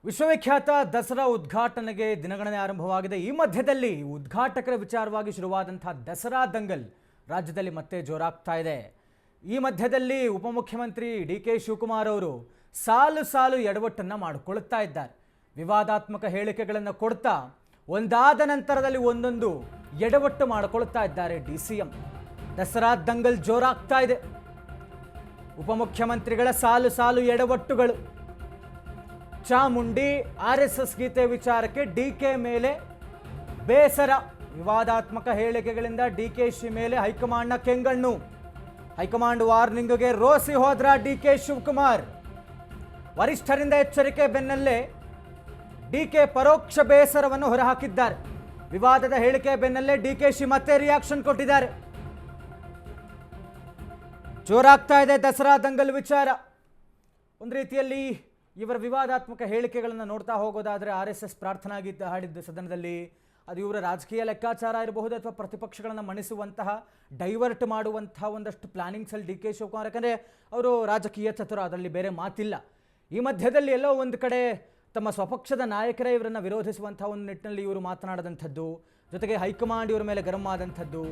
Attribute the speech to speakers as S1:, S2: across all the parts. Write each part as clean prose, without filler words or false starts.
S1: ವಿಶ್ವವಿಖ್ಯಾತ ದಸರಾ ಉದ್ಘಾಟನೆಗೆ ದಿನಗಣನೆ ಆರಂಭವಾಗಿದೆ. ಈ ಮಧ್ಯದಲ್ಲಿ ಉದ್ಘಾಟಕರ ವಿಚಾರವಾಗಿ ಶುರುವಾದಂತಹ ದಸರಾ ದಂಗಲ್ ರಾಜ್ಯದಲ್ಲಿ ಮತ್ತೆ ಜೋರಾಗ್ತಾ ಇದೆ. ಈ ಮಧ್ಯದಲ್ಲಿ ಉಪಮುಖ್ಯಮಂತ್ರಿ ಡಿ.ಕೆ. ಶಿವಕುಮಾರ್ ಅವರು ಸಾಲು ಸಾಲು ಎಡವಟ್ಟನ್ನು ಮಾಡಿಕೊಳ್ಳುತ್ತಾ ಇದ್ದಾರೆ. ವಿವಾದಾತ್ಮಕ ಹೇಳಿಕೆಗಳನ್ನು ಕೊಡ್ತಾ ಒಂದಾದ ನಂತರದಲ್ಲಿ ಒಂದೊಂದು ಎಡವಟ್ಟು ಮಾಡಿಕೊಳ್ಳುತ್ತಾ ಇದ್ದಾರೆ ಡಿ.ಸಿ.ಎಂ. ದಸರಾ ದಂಗಲ್ ಜೋರಾಗ್ತಾ ಇದೆ. ಉಪಮುಖ್ಯಮಂತ್ರಿಗಳ ಸಾಲು ಸಾಲು ಎಡವಟ್ಟುಗಳು. ಚಾಮುಂಡಿ RSS ಗೀತೆ ವಿಚಾರಕ್ಕೆ ಡಿ.ಕೆ. ಮೇಲೆ ಬೇಸರ. ವಿವಾದಾತ್ಮಕ ಹೇಳಿಕೆಗಳಿಂದ ಡಿ.ಕೆ.ಶಿ ಮೇಲೆ ಹೈಕಮಾಂಡ್ನ ಕೆಂಗಣ್ಣು. ಹೈಕಮಾಂಡ್ ವಾರ್ನಿಂಗ್ಗೆ ರೋಸಿ ಹೋದ್ರ ಡಿ.ಕೆ. ಶಿವಕುಮಾರ್. ವರಿಷ್ಠರಿಂದ ಎಚ್ಚರಿಕೆ ಬೆನ್ನಲ್ಲೇ ಡಿ.ಕೆ. ಪರೋಕ್ಷ ಬೇಸರವನ್ನು ಹೊರಹಾಕಿದ್ದಾರೆ. ವಿವಾದದ ಹೇಳಿಕೆ ಬೆನ್ನಲ್ಲೇ ಡಿ.ಕೆ.ಶಿ ಮತ್ತೆ ರಿಯಾಕ್ಷನ್ ಕೊಟ್ಟಿದ್ದಾರೆ. ಜೋರಾಗ್ತಾ ಇದೆ ದಸರಾ ದಂಗಲ್ ವಿಚಾರ. ಒಂದು ರೀತಿಯಲ್ಲಿ ಇವರ ವಿವಾದಾತ್ಮಕ ಹೇಳಿಕೆಗಳನ್ನು ನೋಡ್ತಾ ಹೋಗೋದಾದರೆ RSS ಪ್ರಾರ್ಥನಾ ಗೀತೆ ಹಾಡಿದ್ದ ಸದನದಲ್ಲಿ ಅದು ಇವರ ರಾಜಕೀಯ ಲೆಕ್ಕಾಚಾರ ಇರಬಹುದು ಅಥವಾ ಪ್ರತಿಪಕ್ಷಗಳನ್ನು ಮಣಿಸುವಂತಹ ಡೈವರ್ಟ್ ಮಾಡುವಂತಹ ಒಂದಷ್ಟು ಪ್ಲಾನಿಂಗ್ಸಲ್ಲಿ ಡಿ.ಕೆ. ಶಿವಕುಮಾರ್, ಯಾಕಂದರೆ ಅವರು ರಾಜಕೀಯ ಚತುರ, ಅದರಲ್ಲಿ ಬೇರೆ ಮಾತಿಲ್ಲ. ಈ ಮಧ್ಯದಲ್ಲಿ ಎಲ್ಲೋ ಒಂದು ಕಡೆ ತಮ್ಮ ಸ್ವಪಕ್ಷದ ನಾಯಕರೇ ಇವರನ್ನು ವಿರೋಧಿಸುವಂಥ ಒಂದು ನಿಟ್ಟಿನಲ್ಲಿ ಇವರು ಮಾತನಾಡಿದಂಥದ್ದು, ಜೊತೆಗೆ ಹೈಕಮಾಂಡ್ ಇವರ ಮೇಲೆ ಗರಂ ಆದಂಥದ್ದು.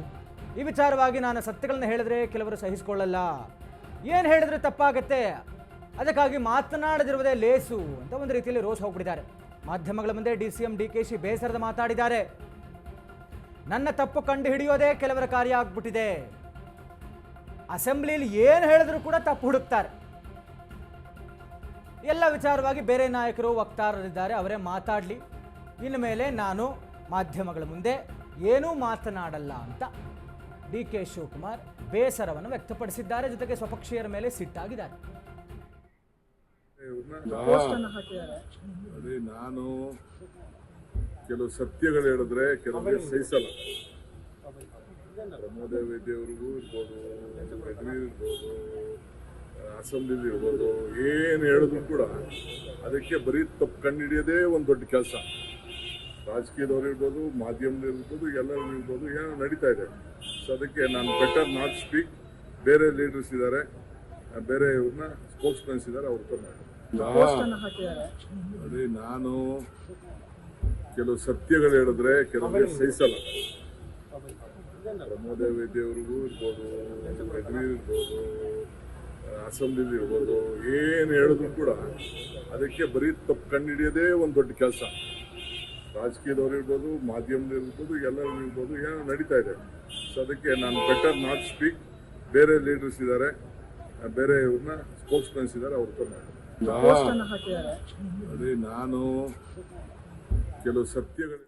S1: ಈ ವಿಚಾರವಾಗಿ ನಾನು ಸತ್ಯಗಳನ್ನ ಹೇಳಿದ್ರೆ ಕೆಲವರು ಸಹಿಸಿಕೊಳ್ಳಲ್ಲ, ಏನು ಹೇಳಿದ್ರೆ ತಪ್ಪಾಗತ್ತೆ, ಅದಕ್ಕಾಗಿ ಮಾತನಾಡದಿರುವುದೇ ಲೇಸು ಅಂತ ಒಂದು ರೀತಿಯಲ್ಲಿ ರೋಸ್ ಹೋಗ್ಬಿಟ್ಟಿದ್ದಾರೆ. ಮಾಧ್ಯಮಗಳ ಮುಂದೆ ಡಿ.ಸಿ.ಎಂ. ಡಿ.ಕೆ.ಶಿ ಬೇಸರದ ಮಾತಾಡಿದ್ದಾರೆ. ನನ್ನ ತಪ್ಪು ಕಂಡು ಹಿಡಿಯೋದೇ ಕೆಲವರ ಕಾರ್ಯ ಆಗ್ಬಿಟ್ಟಿದೆ. ಅಸೆಂಬ್ಲಿಯಲ್ಲಿ ಏನು ಹೇಳಿದ್ರು ಕೂಡ ತಪ್ಪು ಹುಡುಕ್ತಾರೆ. ಎಲ್ಲ ವಿಚಾರವಾಗಿ ಬೇರೆ ನಾಯಕರು ವಕ್ತಾರರಿದ್ದಾರೆ, ಅವರೇ ಮಾತಾಡಲಿ, ಇನ್ನು ಮೇಲೆ ನಾನು ಮಾಧ್ಯಮಗಳ ಮುಂದೆ ಏನೂ ಮಾತನಾಡಲ್ಲ ಅಂತ ಡಿ.ಕೆ. ಶಿವಕುಮಾರ್ ಬೇಸರವನ್ನು ವ್ಯಕ್ತಪಡಿಸಿದ್ದಾರೆ. ಜೊತೆಗೆ ಸ್ವಪಕ್ಷೀಯರ ಮೇಲೆ ಸಿಟ್ಟಾಗಿದ್ದಾರೆ.
S2: ಅದೇ ನಾನು ಕೆಲವು ಸತ್ಯಗಳು ಹೇಳಿದ್ರೆ ಕೆಲವರಿಗೆ ಸಹಿಸಲ್ಲ. ಪ್ರಮೋದೇವಿ ಅವ್ರಿಗೂ ಇರ್ಬೋದು, ಯದುವೀರ್ ಇರ್ಬೋದು, ಅಸೆಂಬ್ಲಿ ಇರ್ಬೋದು, ಏನು ಹೇಳಿದ್ರು ಕೂಡ ಅದಕ್ಕೆ ಬರೀ ತಪ್ಪು ಕಂಡುಹಿಡಿಯೋದೇ ಒಂದು ದೊಡ್ಡ ಕೆಲಸ. ರಾಜಕೀಯದವ್ರು ಇರ್ಬೋದು, ಮಾಧ್ಯಮದವ್ರು ಇರ್ಬೋದು, ಎಲ್ಲರೂ ಇರ್ಬೋದು, ಏನೋ ನಡೀತಾ ಇದೆ. ಸೊ ಅದಕ್ಕೆ ನಾನು ಬೆಟರ್ ನಾಟ್ ಸ್ಪೀಕ್. ಬೇರೆ ಲೀಡರ್ಸ್ ಇದ್ದಾರೆ, ಬೇರೆ ಇವ್ರನ್ನ ಸ್ಪೋಕ್ಸ್ಮನ್ಸ್ ಇದ್ದಾರೆ, ಅವ್ರ ಮಾಡಿ. ಅದೇ ನಾನು ಕೆಲವು ಸತ್ಯಗಳು ಹೇಳಿದ್ರೆ ಕೆಲವರಿಗೆ ಸಹಿಸಲ್ಲ. ಪ್ರಮೋದೇವಿ ಅವ್ರಿಗೂ ಇರ್ಬೋದು, ಯದುವೀರ್ ಇರ್ಬೋದು, ಅಸೆಂಬ್ಲಿ ಇರ್ಬೋದು, ಏನು ಹೇಳಿದ್ರು ಕೂಡ ಅದಕ್ಕೆ ಬರೀ ತಪ್ಪು ಕಂಡುಹಿಡಿಯೋದೇ ಒಂದು ದೊಡ್ಡ ಕೆಲಸ. ರಾಜಕೀಯದವ್ರು ಇರ್ಬೋದು, ಮಾಧ್ಯಮದವ್ರು ಇರ್ಬೋದು, ಎಲ್ಲರೂ ಇರ್ಬೋದು, ಏನೋ ನಡೀತಾ ಇದೆ. ಸೊ ಅದಕ್ಕೆ ನಾನು ಬೆಟರ್ ನಾಟ್ ಸ್ಪೀಕ್. ಬೇರೆ ಲೀಡರ್ಸ್ ಇದ್ದಾರೆ, ಬೇರೆ ಇವ್ರನ್ನ ಸ್ಪೋಕ್ಸ್ಮನ್ಸ್ ಇದ್ದಾರೆ, ಅವ್ರ ಮಾಡಿ. ಅದೇ ನಾನು ಕೆಲವು ಸತ್ಯಗಳು